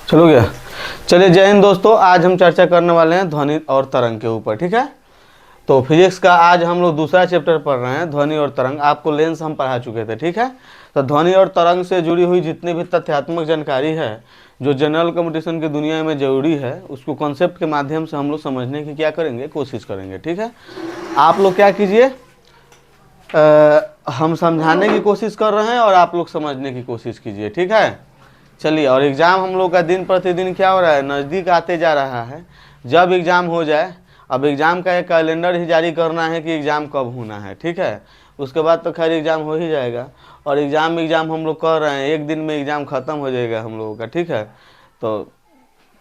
चलो गया। चलिए जय हिंद दोस्तों, आज हम चर्चा करने वाले हैं ध्वनि और तरंग के ऊपर। ठीक है, तो फिजिक्स का आज हम लोग दूसरा चैप्टर पढ़ रहे हैं, ध्वनि और तरंग। आपको लेंस हम पढ़ा चुके थे। ठीक है, तो ध्वनि और तरंग से जुड़ी हुई जितनी भी तथ्यात्मक जानकारी है जो जनरल कम्युनिकेशन की दुनिया में जरूरी है, उसको कॉन्सेप्ट के माध्यम से हम लोग समझने की क्या करेंगे, कोशिश करेंगे। ठीक है, आप लोग क्या कीजिए, हम समझाने की कोशिश कर रहे हैं और आप लोग समझने की कोशिश कीजिए। ठीक है, चलिए। और एग्ज़ाम हम लोग का दिन प्रतिदिन क्या हो रहा है, नज़दीक आते जा रहा है। जब एग्ज़ाम हो जाए, अब एग्ज़ाम का एक कैलेंडर ही जारी करना है कि एग्ज़ाम कब होना है। ठीक है, उसके बाद तो खैर एग्ज़ाम हो ही जाएगा। और एग्ज़ाम हम लोग कर रहे हैं, एक दिन में एग्ज़ाम ख़त्म हो जाएगा हम लोगों का। ठीक है, तो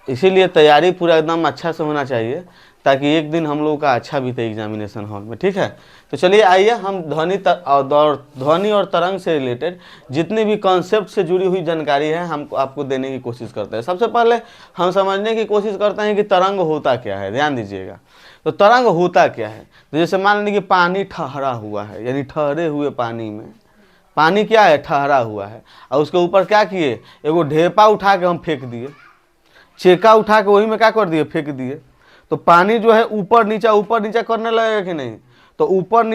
इसीलिए तैयारी पूरा एकदम अच्छा से होना चाहिए ताकि एक दिन हम लोगों का अच्छा बीते एग्जामिनेशन हॉल में। ठीक है, तो चलिए आइए हम ध्वनि और तरंग से रिलेटेड जितनी भी कॉन्सेप्ट से जुड़ी हुई जानकारी है हम आपको देने की कोशिश करते हैं। सबसे पहले हम समझने की कोशिश करते हैं कि तरंग होता क्या है। ध्यान दीजिएगा, तो तरंग होता क्या है। तो जैसे मान लीजिए कि पानी ठहरा हुआ है, यानी ठहरे हुए पानी में पानी क्या है, ठहरा हुआ है, और उसके ऊपर क्या किए, एगो ढेपा उठा के हम फेंक दिए, चेका उठा के वही में क्या कर दिए, फेंक दिए। तो पानी जो है ऊपर नीचा करने लगेगा कि नहीं। तो ऊपर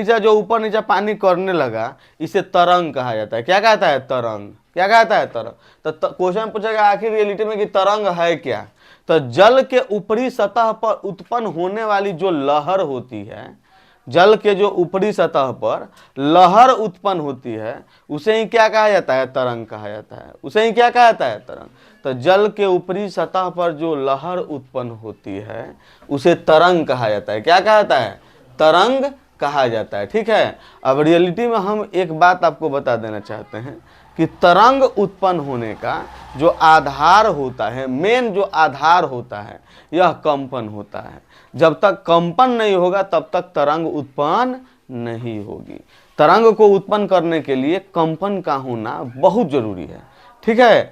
नीचा पानी करने लगा, इसे तरंग कहा जाता है। क्या कहता है, तरंग। क्या कहता है, तरंग। तो क्वेश्चन पूछेगा आखिर रियलिटी में कि तरंग है क्या। तो जल के ऊपरी सतह पर उत्पन्न होने वाली जो लहर होती है, जल के जो ऊपरी सतह पर लहर उत्पन्न होती है, उसे ही क्या कहा जाता है, तरंग कहा जाता है। उसे ही क्या कहा जाता है, तरंग। तो जल के ऊपरी सतह पर जो लहर उत्पन्न होती है उसे तरंग कहा जाता है। क्या कहा जाता है, तरंग कहा जाता है। ठीक है, अब रियलिटी में हम एक बात आपको बता देना चाहते हैं कि तरंग उत्पन्न होने का जो आधार होता है, मेन जो आधार होता है, यह कंपन होता है। जब तक कंपन नहीं होगा तब तक तरंग उत्पन्न नहीं होगी। तरंग को उत्पन्न करने के लिए कंपन का होना बहुत जरूरी है। ठीक है,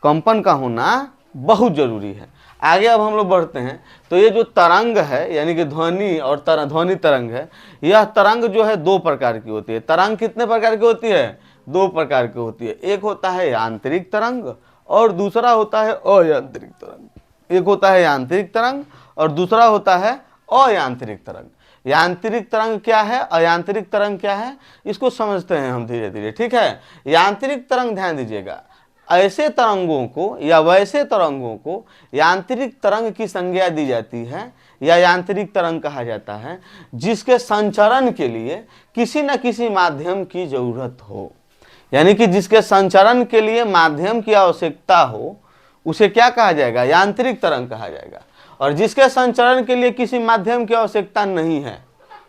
कंपन का होना बहुत जरूरी है। आगे अब हम लोग बढ़ते हैं, तो ये जो तरंग है यानी कि ध्वनि और ध्वनि तरंग है, यह तरंग जो है दो प्रकार की होती है। तरंग कितने प्रकार की होती है, दो प्रकार की होती है। एक होता है यांत्रिक तरंग और दूसरा होता है अयांत्रिक तरंग। एक होता है यांत्रिक तरंग और दूसरा होता है अयांत्रिक तरंग। यांत्रिक तरंग क्या है, अयांत्रिक तरंग क्या है, इसको समझते हैं हम धीरे धीरे। ठीक है, यांत्रिक तरंग, ध्यान दीजिएगा, ऐसे तरंगों को या वैसे तरंगों को यांत्रिक तरंग की संज्ञा दी जाती है या यांत्रिक तरंग कहा जाता है जिसके संचरण के लिए किसी न किसी माध्यम की जरूरत हो। यानी कि जिसके संचरण के लिए माध्यम की आवश्यकता हो उसे क्या कहा जाएगा, यांत्रिक तरंग कहा जाएगा। और जिसके संचरण के लिए किसी माध्यम की आवश्यकता नहीं है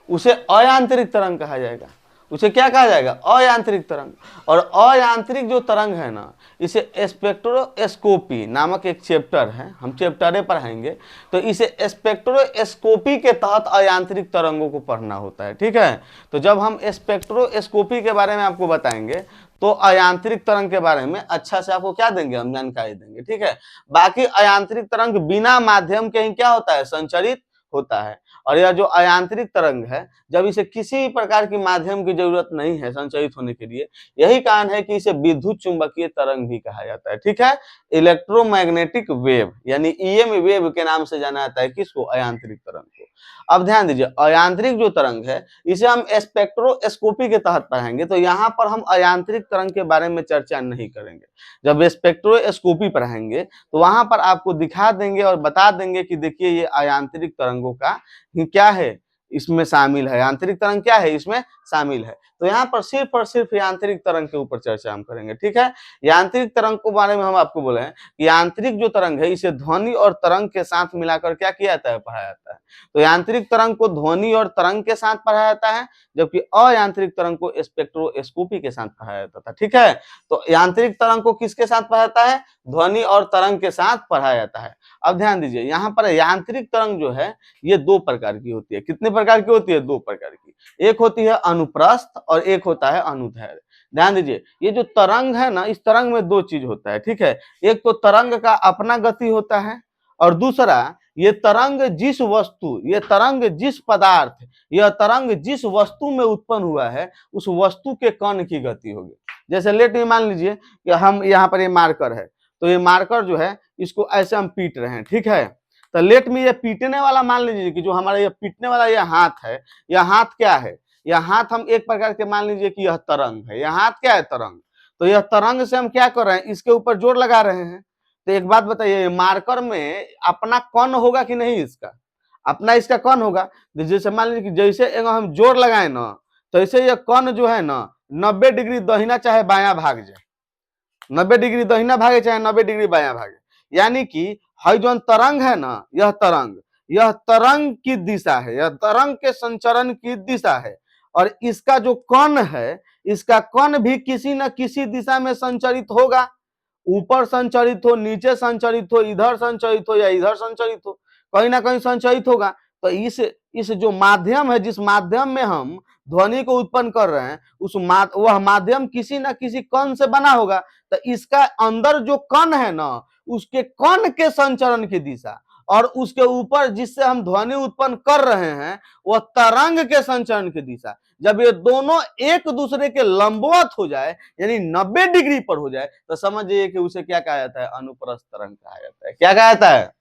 उसे अयांत्रिक तरंग कहा जाएगा। उसे क्या कहा जाएगा, अयांत्रिक तरंग। और अयांत्रिक जो तरंग है ना, इसे स्पेक्ट्रोस्कोपी नामक एक चैप्टर है, हम चैप्टरे पढ़ाएंगे, तो इसे स्पेक्ट्रोस्कोपी के तहत अयांत्रिक तरंगों को पढ़ना होता है। ठीक है, तो जब हम स्पेक्ट्रोस्कोपी के बारे में आपको बताएंगे तो अयांत्रिक तरंग के बारे में अच्छा से आपको क्या देंगे, हम जानकारी देंगे। ठीक है, बाकी अयांत्रिक तरंग बिना माध्यम के ही क्या होता है, संचरित होता है। और यह जो अयांत्रिक तरंग है, जब इसे किसी प्रकार की माध्यम की जरूरत नहीं है संचरित होने के लिए, यही कारण है कि इसे विद्युत चुंबकीय तरंग भी कहा जाता है। ठीक है, इलेक्ट्रोमैग्नेटिक वेव यानी ईएम वेव के नाम से जाना जाता है किसको, अयांत्रिक तरंग को। अब ध्यान दीजिए, अयांत्रिक जो तरंग है इसे हम स्पेक्ट्रोस्कोपी के तहत पढ़ाएंगे, तो यहाँ पर हम अयांत्रिक तरंग के बारे में चर्चा नहीं करेंगे। जब स्पेक्ट्रोस्कोपी पढ़ाएंगे तो वहां पर आपको दिखा देंगे और बता देंगे कि देखिए ये अयांत्रिक तरंगों का क्या है, इसमें शामिल है, यांत्रिक तरंग क्या है, इसमें शामिल है। तो यहाँ पर सिर्फ और सिर्फ यांत्रिक तरंग के ऊपर चर्चा हम करेंगे। ठीक है, यांत्रिक तरंग के बारे में हम आपको बोले हैं कि यांत्रिक जो तरंग है इसे ध्वनि और तरंग के साथ मिलाकर क्या किया जाता है, पढ़ाया जाता है। तो यांत्रिक तरंग को ध्वनि और तरंग के साथ पढ़ाया जाता है, जबकि अयांत्रिक तरंग को स्पेक्ट्रोस्कोपी के साथ पढ़ाया जाता था। ठीक है, तो यांत्रिक तरंग को किसके साथ पढ़ाया जाता है, ध्वनि और तरंग के साथ पढ़ाया जाता है। अब ध्यान दीजिए, यहाँ पर यांत्रिक तरंग जो है ये दो प्रकार की होती है। कितने प्रकार की होती है, दो प्रकार की। एक होती है अनुप्रस्थ और एक होता है अनुदैर्ध्य। ध्यान दीजिए, ये जो तरंग है ना, इस तरंग में दो चीज होता है। ठीक है, एक तो तरंग का अपना गति होता है और दूसरा ये तरंग जिस वस्तु, ये तरंग जिस पदार्थ, यह तरंग जिस वस्तु में उत्पन्न हुआ है उस वस्तु के कण की गति होगी। जैसे लेट में मान लीजिए कि हम यहाँ पर ये मार्कर है, तो ये मार्कर जो है इसको ऐसे हम पीट रहे हैं, ठीक है। तो लेट में ये पीटने वाला मान लीजिए कि जो हमारा ये पीटने वाला ये हाथ है, यह हाथ क्या है, यह हाथ हम एक प्रकार के मान लीजिए कि यह तरंग है, यह हाथ क्या है, तरंग। तो यह तरंग से हम क्या कर रहे हैं, इसके ऊपर जोर लगा रहे हैं। तो एक बात बताइए, मार्कर में अपना कौन होगा कि नहीं, इसका अपना इसका कौन होगा। जैसे मान लीजिए कि जैसे हम जोर लगाए ना, तो ऐसे ये कौन जो है ना 90 डिग्री दहिना चाहे बायां भाग जाए, 90 डिग्री दहिना भागे चाहे 90 डिग्री बायां भागे। यानी कि हई जो तरंग है ना, यह तरंग की दिशा है, यह तरंग के संचरण की दिशा है। और इसका जो कण है, इसका कण भी किसी न किसी दिशा में संचरित होगा, ऊपर संचरित हो, नीचे संचरित हो, इधर संचरित हो या इधर संचरित हो, कहीं ना कहीं संचरित होगा। तो इस जो माध्यम है, जिस माध्यम में हम ध्वनि को उत्पन्न कर रहे हैं, वह माध्यम किसी ना किसी कण से बना होगा। तो इसका अंदर जो कण है ना, उसके कण के संचरण की दिशा और उसके ऊपर जिससे हम ध्वनि उत्पन्न कर रहे हैं, वह तरंग के संचरण की दिशा, जब ये दोनों एक दूसरे के लंबवत हो जाए, यानी 90 डिग्री पर हो जाए, तो समझिए कि उसे क्या कहा जाता है, अनुप्रस्थ तरंग कहा जाता है। क्या कहा जाता है,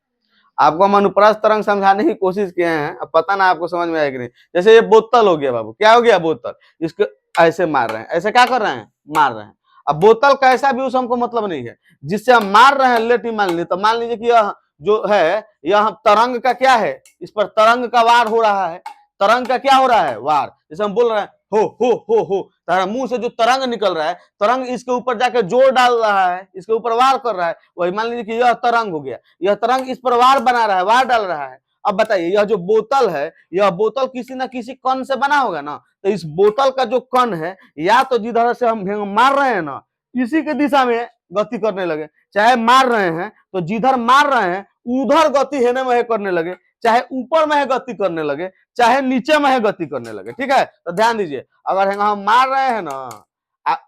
आपको हम अनुप्रस्थ तरंग समझाने की कोशिश किए हैं, अब पता ना आपको समझ में आया कि नहीं। जैसे ये बोतल हो गया बाबू, क्या हो गया, बोतल, इसको ऐसे मार रहे हैं, ऐसे क्या कर रहे हैं, मार रहे हैं। अब बोतल कैसा भी उस हमको मतलब नहीं है, जिससे हम मार रहे हैं, लेट मान लीजिए, तो मान लीजिए कि यह जो है, यह तरंग का क्या है, इस पर तरंग का वार हो रहा है, तरंग का क्या हो रहा है, वार। जैसे हम बोल रहे हैं हो, तारा मुंह से जो तरंग निकल रहा है, तरंग इसके ऊपर जाके जोर डाल रहा है, इसके ऊपर वार कर रहा है, वही मान लीजिए कि यह तरंग हो गया, यह तरंग इस पर वार बना रहा है, वार डाल रहा है। अब बताइए, यह जो बोतल है, यह बोतल किसी ना किसी कण से बना होगा ना, तो इस बोतल का जो कण है, या तो जिधर से हम मार रहे हैं ना, इसी के दिशा में गति करने लगे, चाहे मार रहे हैं तो जिधर मार रहे हैं उधर गति हेने में करने लगे, चाहे ऊपर में गति करने लगे, चाहे नीचे में गति करने लगे, ठीक है। तो ध्यान दीजिए, अगर हम मार रहे हैं ना,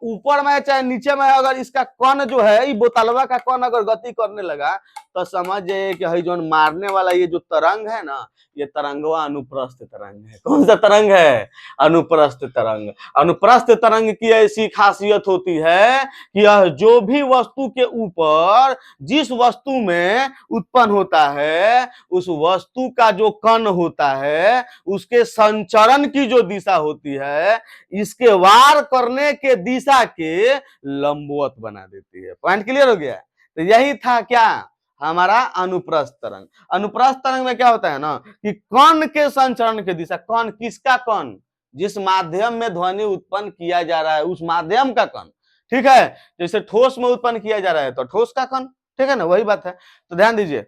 ऊपर में चाहे नीचे में, अगर इसका कण जो है, बोतलवा का कण अगर गति करने लगा, तो समझिए कि हई जो मारने वाला ये जो तरंग है ना, ये तरंगवा अनुप्रस्थ तरंग है। कौन सा तरंग है, अनुप्रस्थ तरंग। अनुप्रस्थ तरंग की ऐसी खासियत होती है कि यह जो भी वस्तु के ऊपर जिस वस्तु में उत्पन्न होता है, उस वस्तु का जो कण होता है, उसके संचरण की जो दिशा होती है, इसके वार करने के दिशा के लंबवत बना देती है। पॉइंट क्लियर हो गया। तो यही था क्या, हमारा अनुप्रस्थ तरंग। अनुप्रस्थ तरंग में क्या होता है ना, कि कण के संचरण की दिशा, कण किसका कण, जिस माध्यम में ध्वनि उत्पन्न किया जा रहा है उस माध्यम का कण, ठीक है। जैसे ठोस में उत्पन्न किया जा रहा है तो ठोस का कण, ठीक है ना, वही बात है। तो ध्यान दीजिए,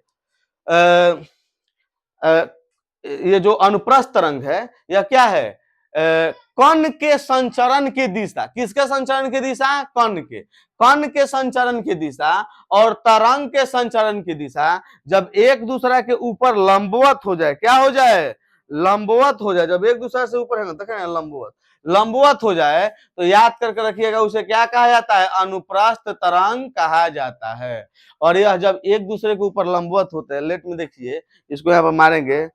ये जो अनुप्रस्थ तरंग है, यह क्या है, कण के संचरण की दिशा, किसके संचरण की दिशा, कण के संचरण की दिशा और तरंग के संचरण की दिशा जब एक दूसरे के ऊपर लंबवत हो जाए, क्या हो जाए, लंबवत हो जाए, जब एक दूसरे से ऊपर है ना, देखें लंबवत हो जाए, तो याद करके रखिएगा, उसे क्या कहा जाता है, अनुप्रस्थ तरंग कहा जाता है। और यह जब एक दूसरे के ऊपर लंबवत होते हैं, लेट में देखिए, इसको यहाँ पर मारेंगे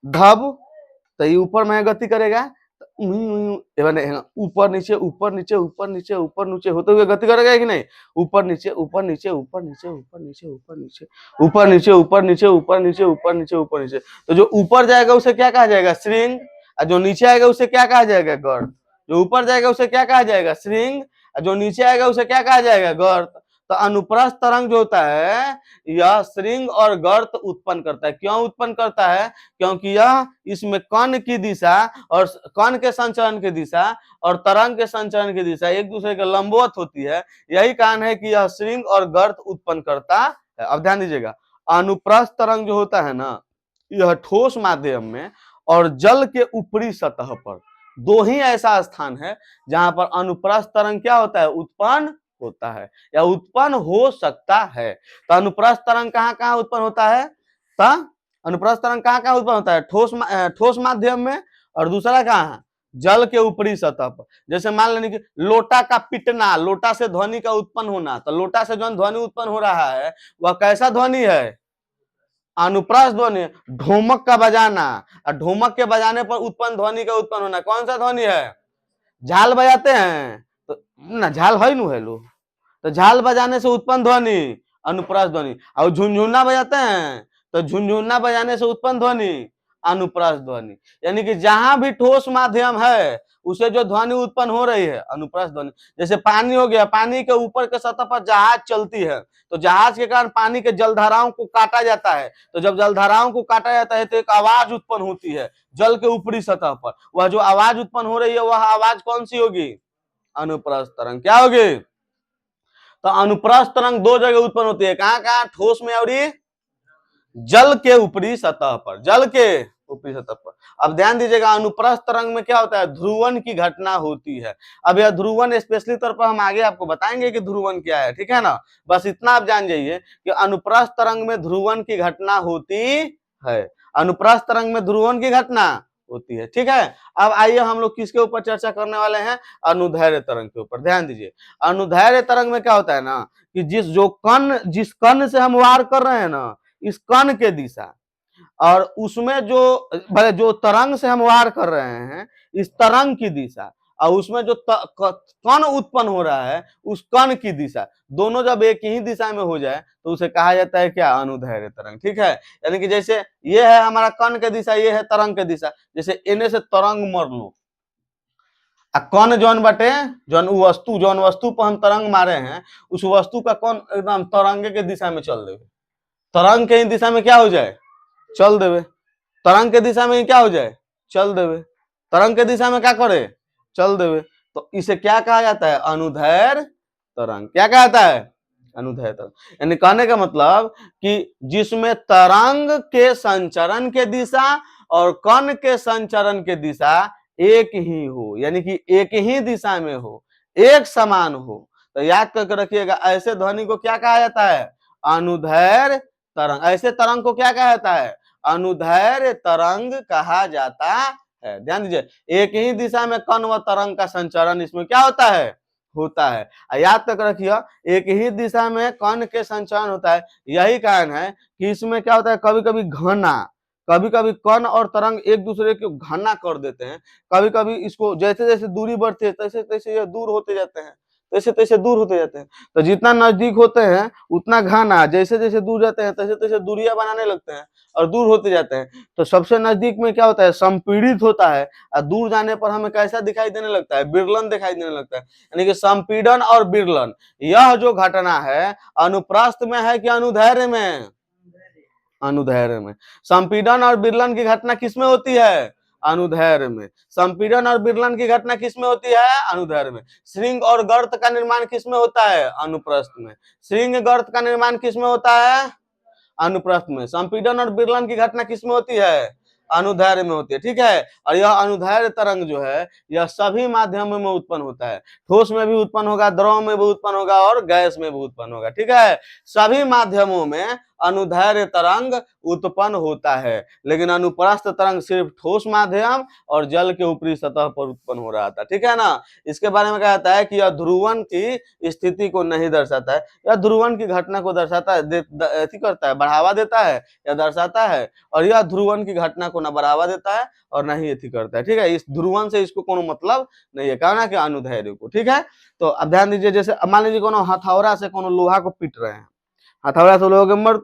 धब, तो ये ऊपर में गति करेगा, ऊपर नीचे ऊपर नीचे ऊपर नीचे ऊपर नीचे होते हुए गति करेगा कि नहीं, ऊपर नीचे ऊपर नीचे ऊपर नीचे ऊपर नीचे ऊपर नीचे ऊपर नीचे ऊपर नीचे ऊपर नीचे ऊपर नीचे ऊपर नीचे। तो जो ऊपर जाएगा उसे क्या कहा जाएगा, श्रृंग, और जो नीचे आएगा उसे क्या कहा जाएगा, गर्त। जो ऊपर जाएगा उसे क्या कहा जाएगा, श्रृंग, और जो नीचे आएगा उसे क्या कहा जाएगा, गर्त। तो अनुप्रस्थ तरंग जो होता है, यह श्रृंग और गर्त उत्पन्न करता है। क्यों उत्पन्न करता है, क्योंकि यह इसमें कण की दिशा और कण के संचरण की दिशा और तरंग के संचरण की दिशा एक दूसरे के लंबवत होती है। यही कारण है कि यह श्रृंग और गर्त उत्पन्न करता है। अब ध्यान दीजिएगा, अनुप्रस्थ तरंग जो होता है ना, यह ठोस माध्यम में और जल के ऊपरी सतह पर दो ही ऐसा स्थान है जहां पर अनुप्रस्थ तरंग क्या होता है, उत्पन्न होता है या उत्पन्न हो सकता है। तो अनुप्रस्थ तरंग कहाँ कहाँ उत्पन्न होता है, तो अनुप्रस्थ तरंग कहाँ कहाँ उत्पन्न होता है, ठोस माध्यम में, और दूसरा कहाँ, जल के ऊपरी सतह पर। जैसे मान लेने की लोटा का पिटना, लोटा से ध्वनि का उत्पन्न होना, तो लोटा से जो ध्वनि उत्पन्न हो रहा है वह कैसा ध्वनि है, अनुप्रस्थ ध्वनि। ढोमक का बजाना, और ढोमक के बजाने पर उत्पन्न ध्वनि का उत्पन्न होना कौन सा ध्वनि है, झाल बजाते हैं तो ना, झाल है नु है लो, तो झाल बजाने से उत्पन्न ध्वनि अनुप्रास ध्वनि। और झुनझुना बजाते हैं तो झुनझुना बजाने से उत्पन्न ध्वनि अनुप्रास ध्वनि। यानी कि जहां भी ठोस माध्यम है उसे जो ध्वनि उत्पन्न हो रही है अनुप्रास ध्वनि। जैसे पानी हो गया, पानी के ऊपर के सतह पर जहाज चलती है तो जहाज के कारण पानी के जलधाराओं को काटा जाता है, तो जब जलधाराओं को काटा जाता है तो एक आवाज उत्पन्न होती है जल के ऊपरी सतह पर। वह जो आवाज उत्पन्न हो रही है वह आवाज कौन सी होगी? अनुप्रास तरंग। क्या होगी? तो अनुप्रास तरंग दो जगह उत्पन्न होती है, कहां कहां? ठोस में और जल के ऊपरी सतह पर, जल के ऊपरी सतह पर। अब ध्यान दीजिएगा, अनुप्रस्थ तरंग में क्या होता है? ध्रुवन की घटना होती है। अब यह ध्रुवन स्पेशली तौर पर हम आगे आपको बताएंगे कि ध्रुवन क्या है, ठीक है ना। बस इतना आप जान जाइए कि अनुप्रस्थ तरंग में ध्रुवन की घटना होती है, अनुप्रस्थ तरंग में ध्रुवन की घटना होती है, ठीक है। अब आइए हम लोग किसके ऊपर चर्चा करने वाले हैं? अनुदैर्घ्य तरंग के ऊपर। ध्यान दीजिए, अनुदैर्घ्य तरंग में क्या होता है ना कि जिस कण से हम वार कर रहे हैं ना, इस कण के दिशा और उसमें जो तरंग से हम वार कर रहे हैं इस तरंग की दिशा और उसमें जो कण उत्पन्न हो रहा है उस कण की दिशा, दोनों जब एक ही दिशा में हो जाए तो उसे कहा जाता है क्या? अनुदैर्घ्य तरंग, ठीक है। यानी कि जैसे ये है हमारा कण के दिशा, ये है तरंग के दिशा। जैसे एने से तरंग मर लो, कण जौन बटे जौन वस्तु पर हम तरंग मारे हैं उस वस्तु का कौन एकदम तरंगे के दिशा में चल देवे, तरंग के दिशा में क्या हो जाए? चल देवे। तरंग के दिशा में क्या हो जाए? चल देवे। तरंग के दिशा में क्या करे? चल देवे। तो इसे क्या कहा जाता है? अनुदैर्घ्य तरंग। क्या कहा जाता है? अनुदैर्घ्य तरंग। यानी कहने का मतलब कि जिसमें तरंग के संचरण के दिशा और कण के संचरण के दिशा एक ही हो, यानी कि एक ही दिशा में हो, एक समान हो। तो याद करके रखिएगा, ऐसे ध्वनि को क्या कहा जाता है? अनुदैर्घ्य तरंग। ऐसे तरंग को क्या कहा जाता है? अनुदैर्घ्य तरंग कहा जाता है। ध्यान दीजिए, एक ही दिशा में कण व तरंग का संचरण इसमें क्या होता है? होता है। याद तक रखिए, एक ही दिशा में कण के संचरण होता है। यही कारण है कि इसमें क्या होता है, कभी कभी घना, कभी कभी कण और तरंग एक दूसरे को घना कर देते हैं। कभी कभी इसको जैसे जैसे दूरी बढ़ती है तैसे तैसे ये दूर होते जाते हैं, तैसे तैसे दूर होते जाते हैं। तो जितना नजदीक होते हैं उतना घना, जैसे जैसे दूर जाते हैं तैसे तैसे दूरियां बनाने लगते हैं और दूर होते जाते हैं। तो सबसे नजदीक में क्या होता है? संपीड़ित होता है और दूर जाने पर हमें कैसा दिखाई देने लगता है? विरलन दिखाई देने लगता है। यानी कि संपीड़न और विरलन, यह जो घटना है अनुप्रस्थ में है कि अनुदैर्घ्य में? अनुदैर्घ्य में। संपीड़न और विरलन की घटना किसमें होती है? अनुदैर्घ्य में। संपीड़न और विरलन की घटना किसमें होती है? अनुदैर्घ्य में। श्रृंग और गर्त का निर्माण किसमें होता है? अनुप्रस्थ में। श्रृंग गर्त का निर्माण किसमें होता है? अनुप्रस्थ में। संपीड़न और विरलन की घटना किसमें होती है? अनुदैर्घ्य में होती है, ठीक है। और यह अनुदैर्घ्य तरंग जो है यह सभी माध्यमों में उत्पन्न होता है। ठोस में भी उत्पन्न होगा, द्रव में भी उत्पन्न होगा और गैस में भी उत्पन्न होगा, ठीक है। सभी माध्यमों में अनुदैर्घ्य तरंग उत्पन्न होता है, लेकिन अनुप्रस्थ तरंग सिर्फ ठोस माध्यम और जल के ऊपरी सतह पर उत्पन्न हो रहा था, ठीक है ना। इसके बारे में कहा जाता है कि यह ध्रुवन की स्थिति को नहीं दर्शाता है, यह ध्रुवन की घटना को दर्शाता है, करता है, बढ़ावा देता है या दर्शाता है। और यह ध्रुवन की घटना को न बढ़ावा देता है और न ही करता है, ठीक है। इस ध्रुवन से इसको कोनो मतलब नहीं है, कहना कि अनुदैर्घ्य को, ठीक है। तो अब ध्यान दीजिए, जैसे मान लीजिए कोनो हथौड़ा से कोनो लोहा को पीट रहे हैं, हथौड़ा से लोहे मर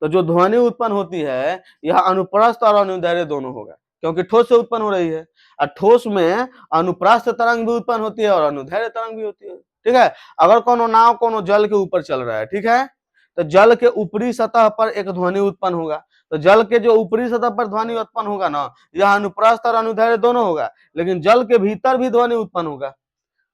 तो जो ध्वनि उत्पन्न होती है यह अनुप्रस्थ और अनुदैर्घ्य दोनों होगा, क्योंकि ठोस से उत्पन्न हो रही है। और ठोस में अनुप्रस्थ तरंग भी उत्पन्न होती है और अनुदैर्घ्य तरंग भी होती है, ठीक है। अगर कोनो नाव कोनो जल के ऊपर चल रहा है, ठीक है, तो जल के ऊपरी सतह पर एक ध्वनि उत्पन्न होगा। तो जल के जो ऊपरी सतह पर ध्वनि उत्पन्न होगा ना, यह अनुप्रस्थ और अनुदैर्घ्य दोनों होगा। लेकिन जल के भीतर भी ध्वनि उत्पन्न होगा,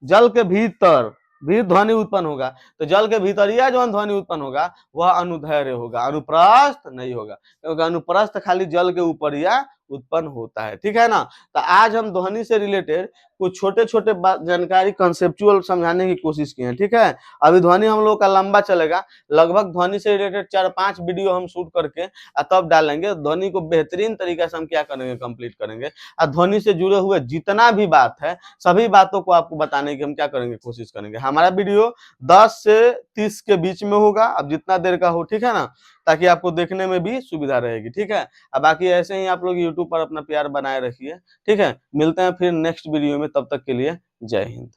जल के भीतर भी ध्वनि उत्पन्न होगा। तो जल के भीतरिया जो ध्वनि उत्पन्न होगा वह अनुदैर्घ्य होगा, अनुप्रस्थ नहीं होगा, क्योंकि अनुप्रस्थ खाली जल के ऊपर या उत्पन्न होता है, ठीक है ना। तो आज हम ध्वनि से रिलेटेड कुछ छोटे छोटे जानकारी कंसेप्चुअल समझाने की कोशिश की है, ठीक है। अभी ध्वनि हम लोग का लंबा चलेगा, लगभग ध्वनि से रिलेटेड 4-5 वीडियो हम शूट करके तब डालेंगे। ध्वनि को बेहतरीन तरीके से हम क्या करेंगे, कंप्लीट करेंगे। और ध्वनि से जुड़े हुए जितना भी बात है सभी बातों को आपको बताने की हम क्या करेंगे, कोशिश करेंगे। हमारा वीडियो 10 से 30 के बीच में होगा, अब जितना देर का हो, ठीक है ना, ताकि आपको देखने में भी सुविधा रहेगी, ठीक है। अब बाकी ऐसे ही आप लोग यूट्यूब पर अपना प्यार बनाए रखिए, ठीक है। मिलते हैं फिर नेक्स्ट वीडियो में, तब तक के लिए जय हिंद।